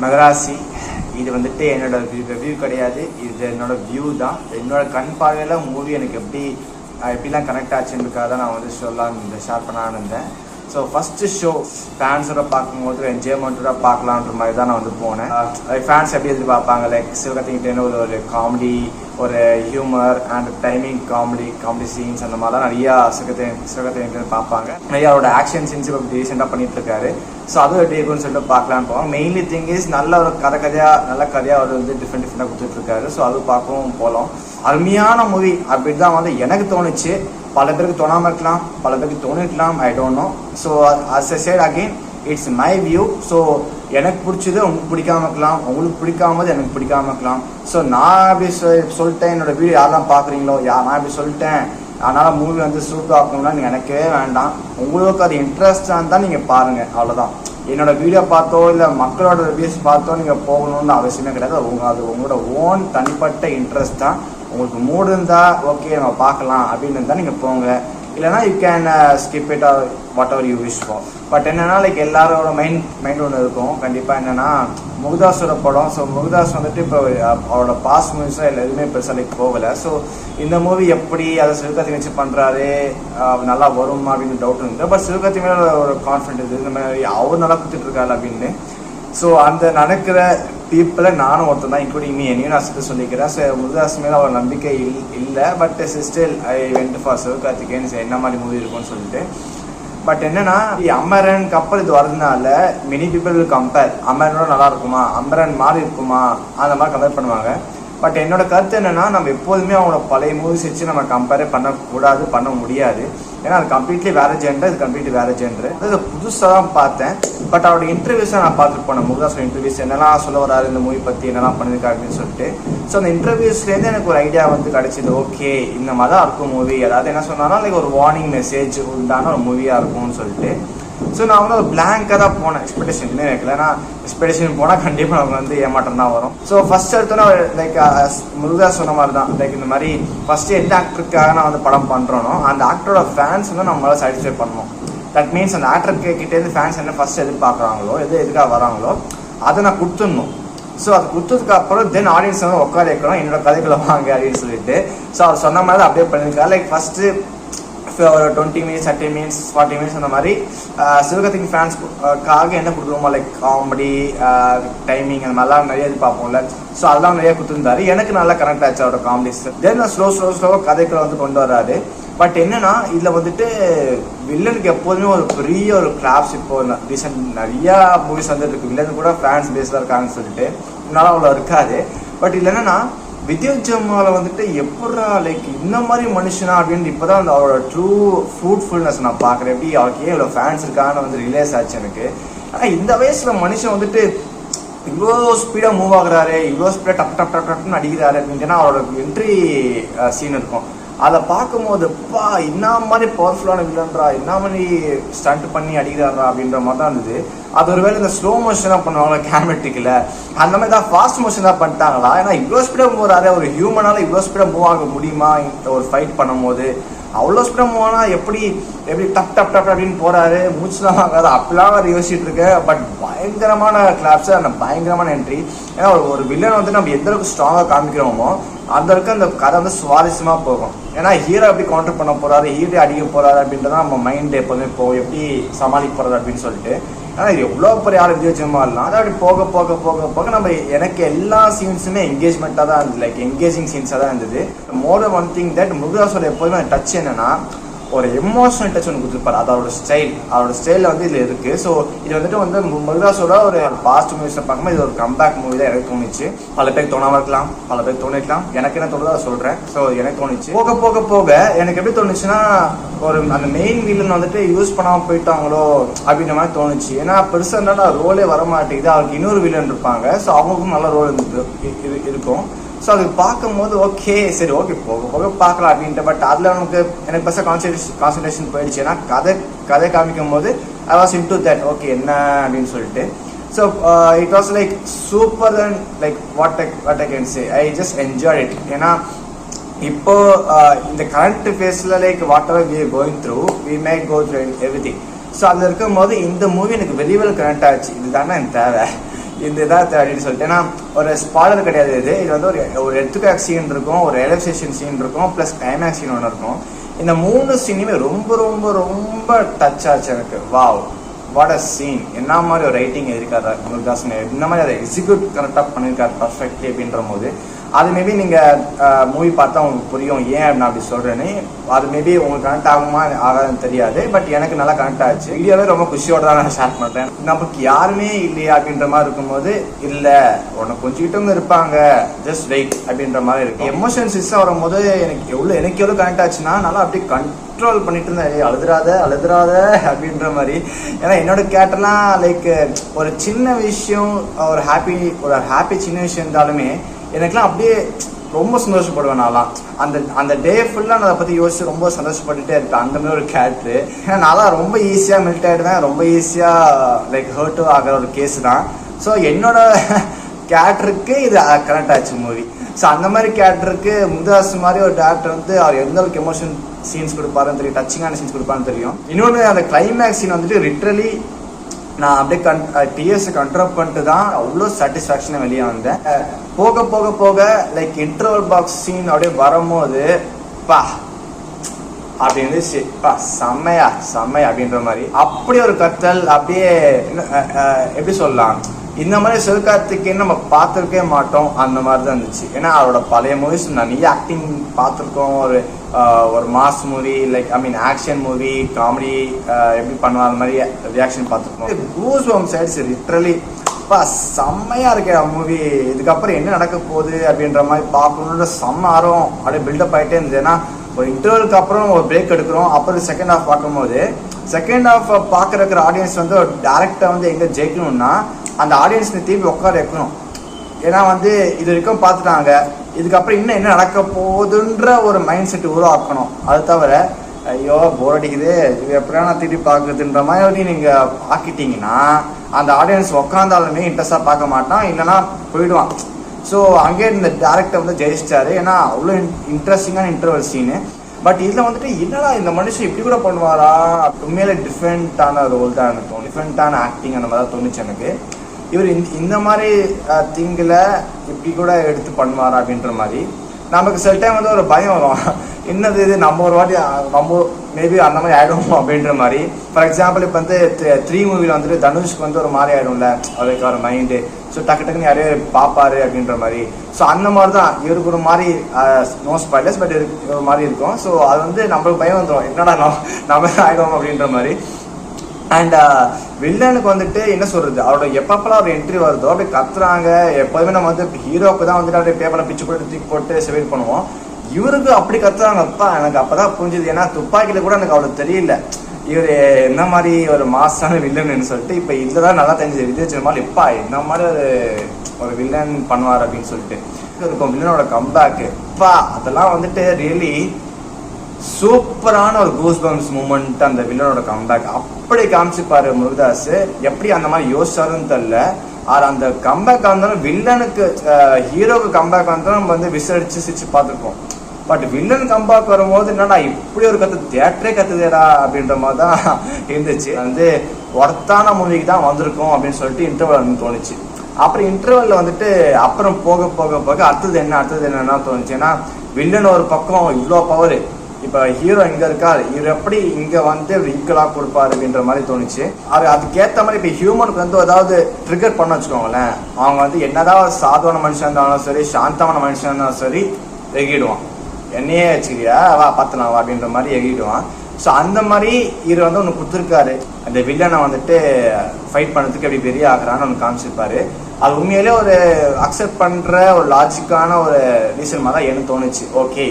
மகராசி. இது வந்துட்டு என்னோட ரிவ்யூ கிடையாது, இது என்னோட வியூ தான். என்னோட கண் பார்வையில் மூவி எனக்கு எப்படிலாம் கனெக்ட் ஆச்சுன்றதுக்காக தான் நான் வந்து ஷேர் பண்ணலான்னு இருந்தேன். ஸோ ஃபஸ்ட்டு ஷோ ஃபேன்ஸோட பார்க்கும்போது என்ஜாய்மெண்ட்டோட பார்க்கலான்ற மாதிரி தான் நான் வந்து போனேன். ஃபேன்ஸ் எப்படி எதிர்பார்ப்பாங்க, லைக் சிவகார்த்திகேயன் ஒரு காமெடி, ஒரு humour and timing comedy scenes அந்த மாதிரிலாம் நிறையா சிவகார்த்திகேயன் பார்ப்பாங்க. நிறையா அவரோட ஆக்ஷன் சீன்ஸ் இப்போ ரீசெண்டாக பண்ணிட்டு இருக்காரு. ஸோ அதுவும் எப்படி இருக்குன்னு சொல்லிட்டு பார்க்கலான்னு போவாங்க. மெயின்லி திங் இஸ் நல்ல ஒரு நல்ல கதையாக அவர் வந்து டிஃப்ரெண்டாக கொடுத்துட்ருக்காரு. ஸோ அது பார்க்கவும் போகலாம். அருமையான மூவி அப்படி தான் வந்து எனக்கு தோணுச்சு. பல பேருக்கு தோணாமல் இருக்கலாம், பல பேருக்கு தோணிருக்கலாம், I don't know. So as I said again, it's my view. So எனக்கு பிடிச்சது உங்களுக்கு பிடிக்காம இருக்கலாம், உங்களுக்கு பிடிக்காமது எனக்கு பிடிக்காம இருக்கலாம். ஸோ நான் அப்படி சொல்லிட்டேன், என்னோட வீடியோ யாரெல்லாம் பார்க்குறீங்களோ நான் இப்படி சொல்லிட்டேன், அதனால் மூவி வந்து சூப்பராக ஆக்கணும்னா நீங்கள் நினைக்கவே வேண்டாம். உங்களுக்கு அது இன்ட்ரெஸ்டாக இருந்தால் நீங்கள் பாருங்கள், அவ்வளோதான். என்னோட வீடியோ பார்த்தோ இல்லை மக்களோட ரிவ்யூஸ் பார்த்தோ நீங்கள் போகணுன்னு அவசியமே கிடையாது. அது உங்களோட ஓன் தனிப்பட்ட இன்ட்ரெஸ்ட் தான். உங்களுக்கு மூடு இருந்தால் ஓகே நம்ம பார்க்கலாம் அப்படின்னு இருந்தால் நீங்கள் போங்க, இல்லைனா you can skip it or what ever you wish for. But என்னென்னா லைக் எல்லாரோட மைண்ட் ஒன்று இருக்கும் கண்டிப்பாக. என்னென்னா முருகதாஸோட படம். ஸோ முருகதாஸ் வந்துட்டு இப்போ அவரோட பாஸ்ட் மூவிஸாக எதுவுமே பெருசாக லைக் போகலை. ஸோ இந்த மூவி எப்படி அதை சிவகார்த்திகேயன் வச்சு பண்ணுறாரு, நல்லா வருமா அப்படின்னு டவுட் இருந்தது. பட் சிவகார்த்திகேயன் மேலே ஒரு கான்ஃபிடென்ட் இருக்குது, இந்த மாதிரி அவர் நல்லா கொடுத்துட்டு இருக்காரு அப்படின்னு. ஸோ அந்த நடக்கிற பீப்புளை நானும் ஒருத்தர் தான், இன்க்ளூடிங் என்னையும் நான் சேர்த்து சொல்லிக்கிறேன். ஸோ முருகதாஸ் மேலே அவர் நம்பிக்கை இல்லை. But still I went for Sivakarthikeyan என்ன மாதிரி மூவி இருக்கும்னு சொல்லிட்டு. பட் என்னன்னா அமரன் கப்பல் இது வரதுனால மெனி பீப்புள் கம்பேர், அமரனோட நல்லா இருக்குமா, அமரன் மாதிரி இருக்குமா, அந்த மாதிரி கம்பேர் பண்ணுவாங்க. பட் என்னோட கருத்து என்னன்னா, நம்ம எப்போதுமே அவங்களோட பழைய மூவிஸ் வச்சு நம்ம கம்பேரே பண்ணக்கூடாது, பண்ண முடியாது. ஏன்னா அது கம்ப்ளீட்லி வேற ஜெண்டர், இது கம்ப்ளீட்லி வேற ஜெண்டர். அது புதுசாக தான் பார்த்தேன். பட் அவரோட இன்டர்வியூஸை நான் பார்த்துட்டு போனேன். முருகதாஸோட இன்டர்வியூஸ் என்னெல்லாம் சொல்ல வராரு இந்த மூவி பற்றி, என்னெல்லாம் பண்ணியிருக்காரு அப்படின்னு சொல்லிட்டு. ஸோ அந்த இன்டர்வியூஸ்லேருந்து எனக்கு ஒரு ஐடியா வந்து கிடைச்சிது. ஓகே இந்த மாதிரி தான் இருக்கும் மூவி. அதாவது என்ன சொன்னாலும் லைக் ஒரு வார்னிங் மெசேஜ் உண்டான ஒரு மூவியாக இருக்கும்னு சொல்லிட்டு. ஸோ நான் வந்து ஒரு பிளாங்காக தான் போனேன், எக்ஸ்பெக்டேஷன் வைக்கல. ஏன்னா எக்ஸ்பெக்டேஷன் போனால் கண்டிப்பாக நமக்கு வந்து ஏமாற்றம் தான் வரும். ஸோ ஃபர்ஸ்ட் எடுத்தோன்னா லைக் முருகதாஸ் சொன்ன மாதிரி தான், லைக் இந்த மாதிரி ஃபர்ஸ்ட் எந்த ஆக்டருக்காக நான் வந்து படம் பண்ணுறோனோ அந்த ஆக்டரோட ஃபேன்ஸ் வந்து நம்மளால சாட்டிஸ்ஃபை பண்ணணும். தட் மீன்ஸ் அந்த ஆக்டருக்கு கிட்டேருந்து ஃபேன்ஸ் என்ன ஃபர்ஸ்ட் எதிர்பார்க்குறாங்களோ, எதுக்காக வராங்களோ அதை நான் கொடுத்துடணும். ஸோ அது கொடுத்ததுக்கு அப்புறம் தென் ஆடியன்ஸ் வந்து உட்கார வைக்கணும், என்னோட கதைக்குள்ள வாங்க அப்படின்னு சொல்லிட்டு. ஸோ அவர் சொன்ன மாதிரி தான் அப்படியே பண்ணியிருக்காரு. லைக் ஃபர்ஸ்ட்டு ஒரு 20 minutes 30 minutes 40 minutes அந்த மாதிரி சிவகார்த்திகேயன் ஃபேன்ஸ்க்காக என்ன கொடுக்குறோமோ லைக் காமெடி டைமிங் அந்த மாதிரிலாம் நிறைய எதிர்பார்ப்போம்ல. ஸோ அதெல்லாம் நிறைய கொடுத்துருந்தாரு. எனக்கு நல்லா கனெக்ட் ஆச்சு அவரோட காமெடிஸ். தென் ஸ்லோவாக கதைக்குள்ள வந்து கொண்டு வராரு. பட் என்னன்னா இதில் வந்துட்டு வில்லனுக்கு எப்போதுமே ஒரு பெரிய ஒரு கிளாப்ஸ். இப்போ ரீசெண்ட் நிறையா மூவிஸ் வந்துட்டு இருக்கு, வில்லன் கூட ஃபேன்ஸ் பேஸில் இருக்காங்கன்னு சொல்லிட்டு. இதனால அவ்வளோ இருக்காது. பட் இதில் என்னன்னா வித்யுத் ஜமால வந்துட்டு எப்படா லைக் இந்த மாதிரி மனுஷனா அப்படின்னு இப்போதான் அந்த அவரோட ட்ரூ ஃப்ரூட்ஃபுல்னஸ் நான் பார்க்குறேன். எப்படி அவருக்கு ஏன் இவ்வளோ ஃபேன்ஸ் இருக்கான்னு வந்து ரிலேஸ் ஆச்சு எனக்கு. ஆனால் இந்த வயசில் மனுஷன் வந்துட்டு இவ்வளோ ஸ்பீடாக மூவ் ஆகுறாரு, இவ்வளோ ஸ்பீடாக டப்னு அடிக்கிறாரு அப்படின்ட்டுனா அவரோட என்ட்ரி சீன் இருக்கும். அதை பார்க்கும்போது என்ன மாதிரி பவர்ஃபுல்லான வில்லன்றா, என்ன மாதிரி ஸ்டண்ட் பண்ணி அடிக்கிறாரா அப்படின்ற மாதிரி தான் இருந்தது. அது ஒருவேளை இந்த ஸ்லோ மோஷனாக பண்ணுவாங்களா கேமரட்டிக்கில், அந்த மாதிரி தான் ஃபாஸ்ட் மோஷனாக பண்ணிட்டாங்களா? ஏன்னா இவ்வளோ ஸ்பீடாக மூவ் ஆகிறாரு, ஒரு ஹியூமனால இவ்வளோ ஸ்பீடாக மூவ் ஆக முடியுமா ஒரு ஃபைட் பண்ணும் போது? அவ்வளோ ஸ்பீடாக மூவ் ஆனால் எப்படி டப் அப்படின்னு போகிறாரு, மூச்சுலாம் வாங்காது, அப்படிலாம் அவர் யோசிச்சுட்டு இருக்கு. பட் பயங்கரமான கிளாப்ஸு, அந்த பயங்கரமான என்ட்ரி. ஏன்னா ஒரு வில்லன் வந்து நம்ம எந்த அளவுக்கு ஸ்ட்ராங்காக காமிக்கிறோமோ அந்த அளவுக்கு அந்த கதை வந்து சுவாரஸ்யமாக போகும். ஏன்னா ஹீரோ எப்படி கவுண்டர் பண்ண போகிறாரு, ஹீரோ அடிக்க போகிறாரு அப்படின்றதான் நம்ம மைண்ட் எப்போதுமே போகும், எப்படி சமாளிக்க போகிறாரு அப்படின்னு சொல்லிட்டு. ஆனால் இது எவ்வளோ பெரிய ஆள் வித்யுத் ஜமால்லாம் அதை அப்படி போக போக போக போக நம்ம எனக்கு எல்லா சீன்ஸுமே என்கேஜ்மெண்ட்டாக தான் இருந்தது, லைக் என்கேஜிங் சீன்ஸாக தான் இருந்தது. மோர் தென் ஒன் திங் தட் முருகதாஸோட எப்போதுமே டச் என்னன்னா ஒரு எமோஷனல் டச் ஒன்று கொடுத்துருப்பாரு. அதோட ஸ்டைலில் வந்து இதில் இருக்குது. ஸோ இது வந்துட்டு முருகதாஸோட ஒரு பாஸ்ட் மூவிஸை பார்க்கும்போது இது ஒரு கம்பேக் மூவி தான் எனக்கு தோணுச்சு. பல பேருக்கு தோணாமல் இருக்கலாம், பல பேருக்கு தோணிருக்கலாம். எனக்கு என்ன தோணுதோ அதை சொல்கிறேன். ஸோ எனக்கு தோணுச்சு. போக போக போக எனக்கு எப்படி தோணுச்சுன்னா ஒரு அந்த மெயின் வில்லன் வந்துட்டு யூஸ் பண்ணாமல் போயிட்டாங்களோ அப்படின்ற மாதிரி தோணுச்சு. ஏன்னா பெருசாக இருந்தாலும் ரோலே வர மாட்டேங்குது. அவருக்கு இன்னொரு வில்லன் இருப்பாங்க. ஸோ அவங்களுக்கும் நல்ல ரோல் இருக்கும். ஸோ அது பார்க்கும்போது ஓகே சரி ஓகே போக போக பார்க்கலாம் அப்படின்ட்டு. பட் அதில் எனக்கு பெருசாக கான்சன்ட்ரேஷன் போயிடுச்சு. ஏன்னா கதை காமிக்கும் போது I was into that okay என்ன அப்படின்னு சொல்லிட்டு. So it was like super and like what I can say I just enjoy it. ஏன்னா இப்போ இந்த கரண்ட் ஃபேஸில் like whatever we are going through we may go through everything. So அதில் இருக்கும்போது இந்த மூவி எனக்கு வெரி வெல் கனெக்ட் ஆச்சு. இதுதானே எனக்கு தேவை. இந்த இதாக அப்படின்னு சொல்லிட்டு. ஏன்னா ஒரு ஸ்பாய்லர் கிடையாது இது வந்து ஒரு எர்த்குவேக் சீன் இருக்கும், ஒரு எலக்ட்ரிசிட்டி சீன் இருக்கும், ப்ளஸ் கிளைமேக்ஸ் சீன் ஒன்று இருக்கும். இந்த 3 சீனுமே ரொம்ப ரொம்ப ரொம்ப டச் ஆச்சு எனக்கு. Wow, what a scene! என்ன மாதிரி ஒரு ரைட்டிங் எழுதிருக்காரு முருகதாசன், இந்த மாதிரி அதை எக்ஸிக்யூட் கரெக்டாக பண்ணியிருக்காரு பர்ஃபெக்ட்லி அப்படின்ற போது அது மேபி நீங்கள் மூவி பார்த்தா உங்களுக்கு புரியும் ஏன் நான் அப்படி சொல்கிறேன்னு. அது மேபி உங்களுக்கு கனெக்ட் ஆகுமா ஆகாதுன்னு தெரியாது, பட் எனக்கு நல்லா கனெக்ட் ஆச்சு. வீடியோவே ரொம்ப குஷியோட தான் நான் ஷேர் பண்ணுறேன். நமக்கு யாருமே இல்லையா அப்படின்ற மாதிரி இருக்கும்போது இல்லை உனக்கு கொஞ்சம் இருப்பாங்க, ஜஸ்ட் வெயிட் அப்படின்ற மாதிரி இருக்கு. எமோஷன்ஸாக வரும்போது எனக்கு எவ்வளோ கனெக்ட் ஆச்சுன்னா நல்லா அப்படியே கண்ட்ரோல் பண்ணிட்டு இருந்தேன், அழுதுறாத அப்படின்ற மாதிரி. ஏன்னா என்னோட கேட்டெல்லாம் லைக் ஒரு சின்ன விஷயம், ஒரு ஹாப்பி சின்ன விஷயம் இருந்தாலுமே எனக்குலாம் அப்படியே ரொம்ப சந்தோஷப்படுவேன். நான்லாம் அந்த டே ஃபுல்லாக நான் அதை பற்றி யோசிச்சு ரொம்ப சந்தோஷப்பட்டுட்டே இருப்பேன். அந்த மாதிரி ஒரு கேரக்டரு. ஏன்னா நான் ரொம்ப ஈஸியாக மெல்ட் ஆகிடுவேன், ரொம்ப ஈஸியாக லைக் ஹர்ட்டும் ஆகிற ஒரு கேஸ் தான். ஸோ என்னோட கேரக்டருக்கு இது கனெக்ட் ஆச்சு மூவி. ஸோ அந்த மாதிரி கேரக்டருக்கு முருகதாஸ் மாதிரி ஒரு டேரக்டர் வந்து அவர் எந்த அளவுக்கு எமோஷன் சீன்ஸ் கொடுப்பாருன்னு தெரியும், டச்சிங்கான சீன்ஸ் கொடுப்பாருன்னு தெரியும். இன்னொன்று அந்த கிளைமேக்ஸ் சீன் வந்துட்டு லிட்ரலி நான் அப்படியே டிஎஸ் கண்ட்ரோல் பண்ணிட்டு தான் அவ்வளோ சாட்டிஸ்ஃபேக்ஷனாக வெளியே வந்தேன். போக போக போக லைக் இன்டர்வல் பாக்ஸ் சீன் அப்படியே வரும்போது பா அப்படி இருந்துச்சு, பா செம்மையா அப்படின்ற மாதிரி. அப்படி ஒரு கத்தல் அப்படியே எப்படி சொல்லலாம், இந்த மாதிரி சிவகார்த்திகேயன் நம்ம பார்த்துருக்கவே மாட்டோம், அந்த மாதிரி தான் இருந்துச்சு. ஏன்னா அவரோட பழைய மூவிஸ் நிறைய ஆக்டிங் பார்த்துருக்கோம், ஒரு mass movie like action movie, comedy எப்படி பண்ணுவாங்க அந்த மாதிரி ரியாக்ஷன் பார்த்துருக்கோம். கூஸ் பம்ப்ஸ் ஆயிடுச்சு லிட்ரலி. பா செம்மையா இருக்கு மூவி. இதுக்கப்புறம் என்ன நடக்க போகுது அப்படின்ற மாதிரி பார்க்கணுன்ற செம்ம ஆர்வம் அப்படியே பில்டப் ஆகிட்டே இருந்தது. ஏன்னா ஒரு இன்டர்வலுக்கு அப்புறம் ஒரு பிரேக் எடுக்கிறோம், அப்புறம் செகண்ட் ஹாஃப் பார்க்கும்போது செகண்ட் ஹாஃப் பார்க்குற ஆடியன்ஸ் வந்து ஒரு டேரக்டா வந்து எங்கே ஜெயிக்கணும்னா அந்த ஆடியன்ஸ் திருப்பி உட்கார வைக்கணும். ஏன்னா வந்து இது வரைக்கும் பார்த்துட்டாங்க, இதுக்கப்புறம் இன்னும் என்ன நடக்க போகுதுன்ற ஒரு மைண்ட் செட் உருவாக்கணும். அது தவிர ஐயோ போர் அடிக்குது இது எப்படியா நான் திருப்பி பார்க்குறதுன்ற மாதிரி நீங்கள் ஆக்கிட்டீங்கன்னா அந்த ஆடியன்ஸ் உட்காந்தாலுமே இன்ட்ரெஸ்டாக பார்க்க மாட்டான், இல்லைன்னா போயிடுவான். ஸோ அங்கே இந்த டேரக்டர் வந்து ஜெயிச்சிட்டாரு. ஏன்னா அவ்வளோ இன்ட்ரெஸ்டிங்கான இன்டர்வல் சீனு. பட் இதில் வந்துட்டு என்னடா இந்த மனுஷன் இப்படி கூட பண்ணுவாரா, உண்மையில டிஃப்ரெண்ட்டான ரோல் தான் எனக்கு தோணும், டிஃப்ரெண்ட்டான ஆக்டிங் அந்த மாதிரி தான் தோணுச்சு எனக்கு. இவர் இந்த மாதிரி திங்கில் இப்படி கூட எடுத்து பண்ணுவாரா அப்படின்ற மாதிரி நமக்கு சில டைம் வந்து ஒரு பயம் வரும். என்னது இது நம்ம ஒரு வாட்டி நம்ம மேபி அந்த மாதிரி ஆகிடும் அப்படின்ற மாதிரி. ஃபார் எக்ஸாம்பிள் இப்போ வந்து 3 மூவியில் வந்துட்டு தனுஷ்க்கு வந்து ஒரு மாதிரி ஆகிடும்ல, அவருக்கு ஒரு மைண்டு. ஸோ டக்குன்னு யாரையோ பார்ப்பாரு அப்படின்ற மாதிரி. ஸோ அந்த மாதிரி தான் இவருக்கு ஒரு மாதிரி நோ ஸ்பாய்லர்ஸ் பட் ஒரு மாதிரி இருக்கும். ஸோ அது வந்து நம்மளுக்கு பயம் வந்துடும், என்னடா நம்ம ஆகிடும் அப்படின்ற மாதிரி. அண்ட் வில்லனுக்கு வந்துட்டு என்ன சொல்றது, அவரோட எப்பப்பெல்லாம் ஒரு என்ட்ரி வருதோ அப்படியே கத்துறாங்க. எப்போதுமே நம்ம வந்து ஹீரோக்கு தான் வந்துட்டு அப்படியே பேப்பரை பிச்சு போட்டு தூக்கி போட்டு செவீட் பண்ணுவோம். இவருக்கு அப்படி கத்துறாங்க. அப்பா எனக்கு அப்பதான் புரிஞ்சுது. ஏன்னா துப்பாக்கியில கூட எனக்கு அவ்வளவு தெரியல இவர் என்ன மாதிரி ஒரு மாசான வில்லன்னு சொல்லிட்டு. இப்ப இதுதான் நல்லா தெரிஞ்சது விஜய் சினிமாவில் எப்பா இந்த மாதிரி ஒரு வில்லன் பண்ணுவார் அப்படின்னு சொல்லிட்டு இருக்கும். வில்லனோட கம்பேக்கு அப்பா அதெல்லாம் வந்துட்டு ரியலி சூப்பரான ஒரு கூஸ் பம்ப்ஸ் மூமெண்ட். அந்த வில்லனோட கம்பேக் அப்படி காமிச்சுப்பாரு முருகதாஸ். எப்படி அந்த மாதிரி யோசிச்சாருன்னு தெரியல. அந்த கம்பேக் வந்தாலும் வில்லனுக்கு ஹீரோக்கு கம்பேக் வந்தாலும் நம்ம வந்து விசாரிச்சு சிரிச்சு பார்த்துருக்கோம். பட் வில்லன் கம்பேக் வரும்போது என்னடா இப்படி ஒரு தியேட்டரே கத்துதேடா அப்படின்ற மாதிரி தான் இருந்துச்சு. வந்து ஒர்த்தான மூவிக்கு தான் வந்திருக்கோம் அப்படின்னு சொல்லிட்டு இன்டர்வல் தோணுச்சு. அப்புறம் இன்டர்வல்ல வந்துட்டு அப்புறம் போக போக போக அடுத்தது என்னன்னா தோணுச்சு. ஏன்னா வில்லன் ஒரு பக்கம் இவ்வளோ பவர், இப்போ ஹீரோ இங்க இருக்காரு, இவர் எப்படி இங்க வந்து ஈக்குவலா கொடுப்பாரு அப்படின்ற மாதிரி தோணுச்சு. அதுக்கேற்ற மாதிரி இப்போ ஹியூமனுக்கு வந்து ஏதாவது ட்ரிகர் பண்ண வச்சுக்கோங்களேன், அவங்க வந்து என்னதான் சாதாரண மனுஷன் இருந்தாலும் சரி, சாந்தமான மனுஷன் இருந்தாலும் சரி எகிடுவான். என்னையே வச்சுக்கிறியா வா பார்த்தலாம் வா அப்படின்ற மாதிரி எகிடுவான். ஸோ அந்த மாதிரி இவர் வந்து ஒன்று கொடுத்துருக்காரு. அந்த வில்லனை வந்துட்டு ஃபைட் பண்ணுறதுக்கு எப்படி பெரிய ஆகிறான்னு ஒன்று காமிச்சிருப்பாரு. அது உண்மையிலே ஒரு அக்செப்ட் பண்ற ஒரு லாஜிக்கான ஒரு ரீசன் மாதிரி தான் எனக்கு தோணுச்சு. ஓகே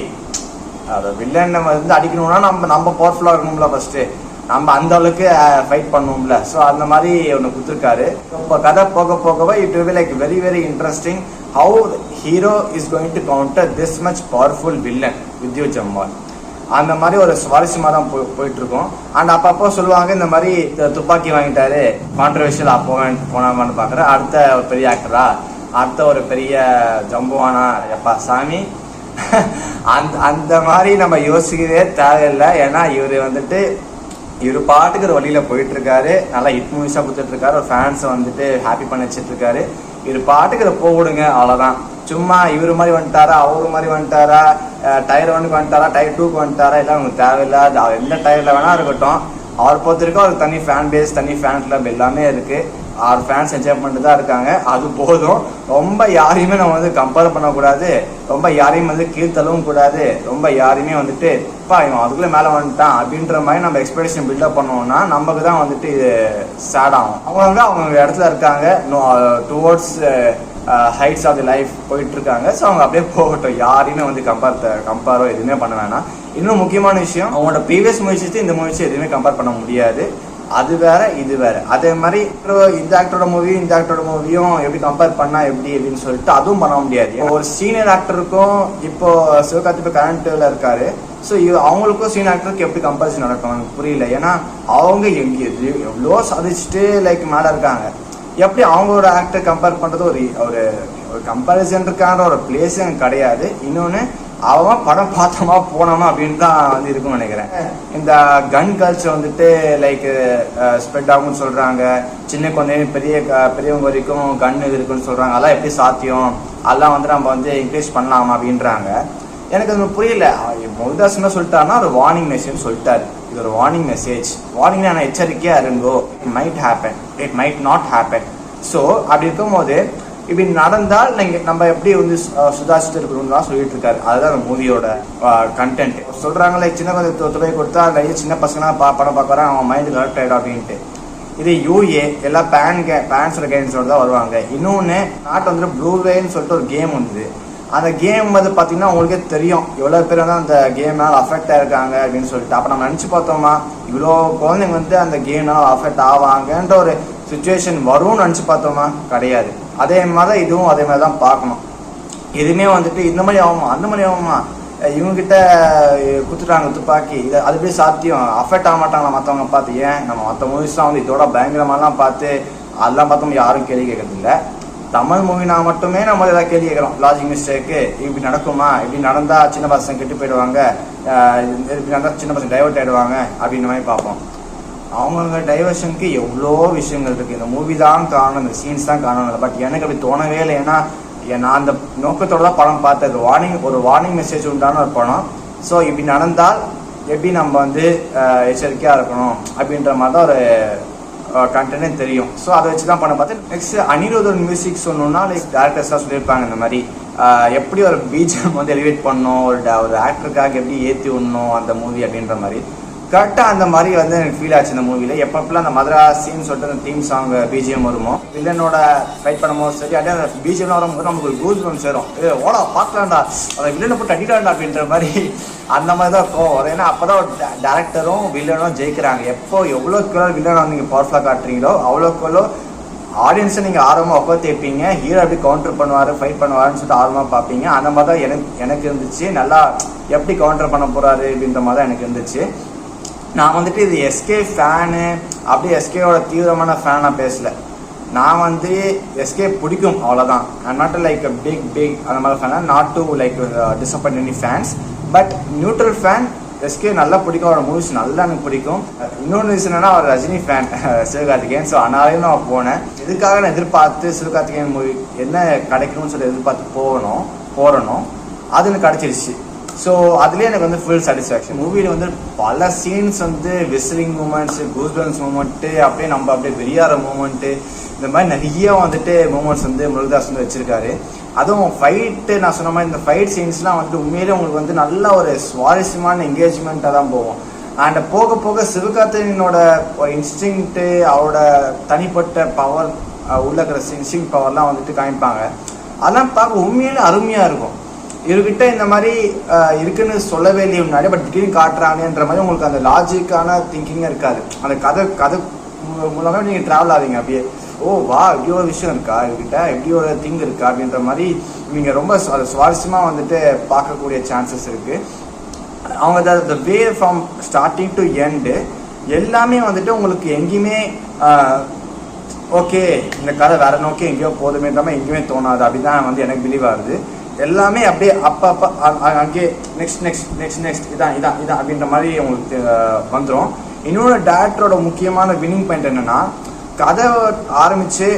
அதை வில்லன் நம்ம வந்து அடிக்கணும்னா நம்ம பவர்ஃபுல்லாக இருக்கணும்ல, ஃபர்ஸ்ட் நம்ம அந்த அளவுக்கு ஃபைட் பண்ணுவோம்ல. ஸோ அந்த மாதிரி ஒன்று கொடுத்துருக்காரு. இப்போ கதை போக போகவே it will be like very very interesting how hero is going to counter this much powerful villain Vidyut Jammwal. அந்த மாதிரி ஒரு சுவாரஸ்யமாக தான் போயிட்டு இருக்கோம். அண்ட் அப்பப்போ சொல்லுவாங்க இந்த மாதிரி துப்பாக்கி வாங்கிட்டாரு கான்ட்ரவர்ஷியல் போனாமான்னு பார்க்குறேன். அடுத்த ஒரு பெரிய ஆக்டரா, அடுத்த ஒரு பெரிய ஜம்புவானா எப்பா சாமி அந்த மாதிரி நம்ம யோசிக்கவே தேவையில்லை. ஏன்னா இவர் வந்துட்டு இவர் பாட்டுக்கு ஒரு வழியில் போயிட்டுருக்காரு, நல்லா ஹிட் மூவிஸாக கொடுத்துட்ருக்காரு, ஒரு ஃபேன்ஸை வந்துட்டு ஹாப்பி பண்ண வச்சிட்ருக்காரு. இவர் பாட்டுக்கு இதை போடுங்க, அவ்வளோதான். சும்மா இவர் மாதிரி வந்துட்டாரா, அவரு மாதிரி வந்துட்டாரா, டயர் 1க்கு வந்துட்டாரா, டயர் 2க்கு வந்துட்டாரா, எல்லாம் உங்களுக்கு தேவையில்லாது. அவர் எந்த டயரில் வேணால் இருக்கட்டும், அவர் பொறுத்திருக்கோம். அவருக்கு தனி ஃபேன் பேஸ், தனி ஃபேன் கிளப் எல்லாமே இருக்குது. அவர் ஃபேன்ஸ் என்ஜாய் பண்ணிட்டு தான் இருக்காங்க, அது போதும். ரொம்ப யாரையுமே நம்ம வந்து கம்பேர் பண்ணக்கூடாது, ரொம்ப யாரையும் வந்து கீழ்த்தள்ளவும் கூடாது, ரொம்ப யாரையுமே வந்துட்டு இப்போ இவன் அதுக்குள்ளே மேலே வந்துட்டான் அப்படின்ற மாதிரி நம்ம எக்ஸ்பெக்டேஷன் பில்டப் பண்ணுவோம்னா நமக்கு தான் வந்துட்டு இது சேட் ஆகும். அவங்க இடத்துல இருக்காங்க, towards heights of the life போயிட்டு இருக்காங்க. ஸோ அவங்க அப்படியே போகட்டும், யாரையுமே வந்து கம்பேரோ எதுவுமே பண்ண வேணாம். இன்னும் முக்கியமான விஷயம், அவங்களோட ப்ரீவியஸ் மூவிஸு இந்த மூவிஸு எதுவுமே கம்பேர் பண்ண முடியாது. அது வேற இது வேற. அதே மாதிரி இந்த ஆக்டரோட மூவியும் எப்படி கம்பேர் பண்ணா எப்படி அப்படின்னு சொல்லிட்டு அதுவும் பண்ண முடியாது. ஒரு சீனியர் ஆக்டருக்கும் இப்போ சிவகார்த்திகேயன் இப்போ கரண்ட்ல இருக்காரு. ஸோ அவங்களுக்கும் சீனியர் ஆக்டருக்கு எப்படி கம்பேரிசன் நடக்கும் எனக்கு புரியல. ஏன்னா அவங்க எவ்வளோ சாதிச்சுட்டு லைக் மேலே இருக்காங்க, எப்படி அவங்களோட ஆக்டர் கம்பேர் பண்ணுறது ஒரு கம்பேரிசன் இருக்கான்ற ஒரு பிளேஸே எனக்கு கிடையாது. இன்னொன்று அவன் படம் பார்த்தோமா போனோமா அப்படின்னு தான் வந்து இருக்கும்னு நினைக்கிறேன். இந்த கன் கல்ச்சர் வந்துட்டு லைக் ஸ்ப்ரெட் ஆகும்னு சொல்கிறாங்க. சின்ன குழந்தைங்க பெரியவங்க வரைக்கும் கன் இது இருக்குன்னு சொல்கிறாங்க. அதெல்லாம் எப்படி சாத்தியம், அதெல்லாம் வந்து நம்ம வந்து என்கரேஜ் பண்ணலாமா அப்படின்றாங்க. எனக்கு அது புரியல. முருகதாஸ் என்ன சொல்லிட்டாருன்னா ஒரு வார்னிங் மெசேஜ் சொல்லிட்டாரு. இது ஒரு வார்னிங் மெசேஜ். வார்னிங் நான் எச்சரிக்கையாக இருங்கோ, it might happen, it might not happen. So அப்படி இருக்கும்போது இப்படி நடந்தால் நம்ம எப்படி வந்து சுதாரிச்சுட்டு இருக்கணும்னு தான் சொல்லிட்டு இருக்காரு. அதுதான் அந்த மூவியோட கண்டென்ட். சொல்றாங்களே சின்ன கொஞ்சம் துறை கொடுத்தா நிறைய சின்ன பசங்க படம் பார்க்குறான், அவன் மைண்டு கரெக்ட் ஆகிடும் அப்படின்ட்டு. இது யூஏ எல்லாம் பேன்ஸோட கேம்ஸோட தான் வருவாங்க. இன்னொன்று நாட்டு வந்து ப்ளூவேன்னு சொல்லிட்டு ஒரு கேம் வந்தது. அந்த கேம் வந்து பார்த்தீங்கன்னா உங்களுக்கே தெரியும் எவ்வளோ பேர் வந்து அந்த கேம்னால அஃபெக்ட் ஆகிருக்காங்க அப்படின்னு சொல்லிட்டு. அப்போ நம்ம நினச்சி பார்த்தோமா இவ்வளோ குழந்தைங்க வந்து அந்த கேம்னால அஃபெக்ட் ஆவாங்கன்ற ஒரு சுச்சுவேஷன் வரும்னு நினச்சி பார்த்தோமா? கிடையாது. அதே மாதிரி தான் இதுவும் அதே மாதிரி தான் பார்க்கணும். எதுவுமே வந்துட்டு இந்த மாதிரி ஆகுமா அந்த மாதிரி ஆகுமா, இவங்ககிட்ட குத்துட்டாங்க துப்பாக்கி, இது அது எப்படி சாத்தியம், அஃபெக்ட் ஆக மாட்டாங்களா மற்றவங்க பார்த்து? ஏன் நம்ம மற்ற மூவிஸ்லாம் வந்து இதோட பயங்கரமாலாம் பார்த்து அதெல்லாம் பார்த்தோம் யாரும் கேள்வி கேட்கறது இல்லை. தமிழ் மூவினா மட்டுமே நம்ம ஏதாவது கேள்வி கேட்குறோம். லாஜிக் மிஸ்டேக்கு இப்படி நடக்குமா, இப்படி நடந்தால் சின்ன பசங்க கெட்டு போயிடுவாங்க, இப்படி நடந்தால் சின்ன பசங்க டைவர்ட் ஆகிடுவாங்க அப்படின்ற மாதிரி பார்ப்போம். அவங்க டைவர்ஷனுக்கு எவ்வளோ விஷயங்கள் இருக்குது. இந்த மூவி தான் காரணம், இந்த சீன்ஸ் தான் காரணம் இல்லை. பட் எனக்கு அப்படி தோணவே இல்லை. ஏன்னா நான் அந்த நோக்கத்தோடு தான் படம் பார்த்தது. ஒரு வார்னிங் மெசேஜ் உண்டான ஒரு படம். ஸோ இப்படி நடந்தால் எப்படி நம்ம வந்து எச்சரிக்கையாக இருக்கணும் அப்படின்ற மாதிரி தான் ஒரு கண்டென்ட்டே தெரியும். ஸோ அதை வச்சு தான் படம் பார்த்து. நெக்ஸ்ட் அனிருத்தோட மியூசிக் சொன்னோம்னா லைக் டேரக்டர்ஸ்லாம் சொல்லியிருப்பாங்க இந்த மாதிரி எப்படி ஒரு பிஜிஎம் வந்து எலிவேட் பண்ணணும், ஒரு ஆக்டருக்காக எப்படி ஏற்றி விடணும் அந்த மூவி அப்படின்ற மாதிரி. கரெக்டாக அந்த மாதிரி வந்து எனக்கு ஃபீல் ஆச்சு இந்த மூவியில். எப்பப்பெல்லாம் அந்த மதராசின்னு சொல்லிட்டு அந்த தீம் சாங் பிஜிஎம் வருமோ, வில்லனோட ஃபைட் பண்ணும்போது சரி, அப்படியே அந்த பிஜிஎம்லாம் வரும்போது நமக்கு ஒரு கூஸ் பம்ப்ஸ் சேரும். ஓடா பார்க்கலாம்டா, அதை வில்லனை போட்டு அடிக்கலாம்டா அப்படின்ற மாதிரி அந்த மாதிரி தான் இருக்கும். ஏன்னா அப்போ தான் டேரக்டரும் வில்லனும் ஜெயிக்கிறாங்க. எவ்வளோக்கு வில்லனை வந்து நீங்கள் பவர்ஃபுல்லாக காட்டுறீங்களோ அவ்வளோக்கு ஆடியன்ஸை நீங்கள் ஆர்வமாக உட்காந்து வைப்பீங்க. ஹீரோ எப்படி கவுண்டர் பண்ணுவார், ஃபைட் பண்ணுவாருன்னு சொல்லிட்டு ஆர்வமாக பார்ப்பீங்க. அந்த மாதிரி தான் எனக்கு இருந்துச்சு. நல்லா எப்படி கவுண்டர் பண்ண போகிறாரு அப்படின்ற மாதிரி தான் எனக்கு இருந்துச்சு. நான் வந்துட்டு இது எஸ்கே ஃபேனு அப்படி எஸ்கேவோட தீவிரமான ஃபேனாக பேசலை. நான் வந்து எஸ்கே பிடிக்கும் அவ்வளோதான். ஐம் நாட் லைக் பிக் அந்த மாதிரி fan, not to like disappoint any fans. But neutral fan. SK நல்லா பிடிக்கும், அவரோட மூவிஸ் நல்லா எனக்கு பிடிக்கும். இன்னொன்று ரீசன் என்னன்னா அவர் ரஜினி ஃபேன் சிவகார்த்திகேயன். ஸோ அதனாலேயும் நான் போனேன். இதுக்காக நான் எதிர்பார்த்து சிவகார்த்திகேயன் மூவி என்ன கிடைக்கணும்னு சொல்லி எதிர்பார்த்து போறணும். அது எனக்கு கிடச்சிருச்சு. ஸோ அதுலேயே எனக்கு வந்து ஃபுல் சாட்டிஸ்ஃபேக்ஷன். மூவியில் வந்து பல சீன்ஸ் வந்து விசிலிங் மூமெண்ட்ஸு, கூஸ்பம்ஸ் மூமெண்ட்டு, அப்படியே வெறியாற மூமெண்ட்டு, இந்த மாதிரி நிறைய வந்துட்டு மூமெண்ட்ஸ் வந்து முருகதாஸ் வந்து வச்சுருக்காரு. அதுவும் ஃபைட்டு, நான் சொன்ன மாதிரி இந்த ஃபைட் சீன்ஸ்லாம் வந்து உண்மையிலே உங்களுக்கு வந்து நல்ல ஒரு சுவாரஸ்யமான என்கேஜ்மெண்ட்டாக தான் போகும். அண்ட் போக போக சிவகார்த்திகேயனோட ஒரு இன்ஸ்டிங்க்ட்டு, அவரோட தனிப்பட்ட பவர், உள்ள இருக்கிற இன்ஸ்டிங் பவர்லாம் வந்துட்டு காமிப்பாங்க. அதெல்லாம் பார்க்க உண்மையிலே அருமையாக இருக்கும். இவர்கிட்ட இந்த மாதிரி இருக்குன்னு சொல்லவே இல்லையே முன்னாடி, பட் திடீர்னு காட்டுறாங்கன்ற மாதிரி உங்களுக்கு அந்த லாஜிக்கான திங்கிங்கே இருக்காது. அந்த கதை மூலமாக நீங்கள் ட்ராவல் ஆவீங்க. அப்படியே வா இப்படி ஒரு விஷயம் இருக்கா இவர்கிட்ட, இப்படி ஒரு திங் இருக்கா அப்படின்ற மாதிரி நீங்கள் ரொம்ப சுவாரஸ்யமாக வந்துட்டு பார்க்கக்கூடிய சான்சஸ் இருக்குது. அவங்க the way from starting to end எல்லாமே வந்துட்டு உங்களுக்கு எங்கேயுமே ஓகே இந்த கதை வேற நோக்கி எங்கேயோ போதுமேன்ற மாதிரி எங்கேயுமே தோணாது. அப்படிதான் வந்து எனக்கு பிலீவ் ஆகுது. எல்லாமே அப்படியே அப்போ அங்கே நெக்ஸ்ட் இதான் அப்படின்ற மாதிரி உங்களுக்கு வந்துடும். இன்னொரு டேரக்டரோட முக்கியமான வின்னிங் பாயிண்ட் என்னன்னா, கதை ஆரம்பிச்சு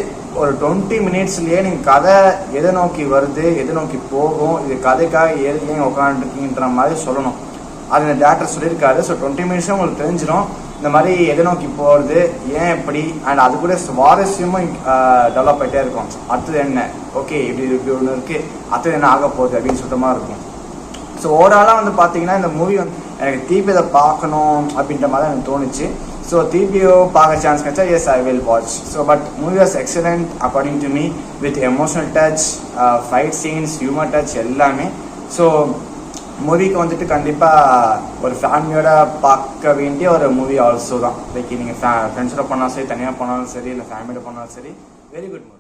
ஒரு 20 மினிட்ஸ்லயே நீங்கள் கதை எதை நோக்கி வருது, எதை நோக்கி போகும், இது கதைக்காக ஏன் உட்காந்துருக்கீங்கன்ற மாதிரி சொல்லணும். அது இந்த டேரக்டர் சொல்லியிருக்காரு. ஸோ 20 மினிட்ஸும் உங்களுக்கு தெரிஞ்சிடும் இந்த மாதிரி எதை நோக்கி போகிறது, ஏன் எப்படி, அண்ட் அது கூட சுவாரஸ்யமும் டெவலப் ஆகிட்டே இருக்கும். அடுத்தது என்ன, ஓகே இப்படி ஒன்று இருக்குது, அடுத்தது என்ன ஆக போகுது அப்படின்னு சுத்தமாக இருக்கும். ஸோ ஓவராலாக வந்து பார்த்தீங்கன்னா இந்த மூவி வந்து எனக்கு திருப்பி இதை பார்க்கணும் அப்படின்ற மாதிரி எனக்கு தோணுச்சு. ஸோ திருப்பியும் பார்க்க சான்ஸ் கிடைச்சா yes I will watch. So but movie was excellent according to me, with emotional touch, fight scenes, humour touch எல்லாமே. ஸோ மூவிக்கு வந்துட்டு கண்டிப்பாக ஒரு ஃபேமிலியோட பார்க்க வேண்டிய ஒரு மூவி ஆல்சோ தான். லைக் நீங்கள் ஃப்ரெண்ட்ஸோட போனாலும் சரி, தனியாக போனாலும் சரி, இல்லை ஃபேமிலியோட போனாலும் சரி, வெரி குட் மூவி.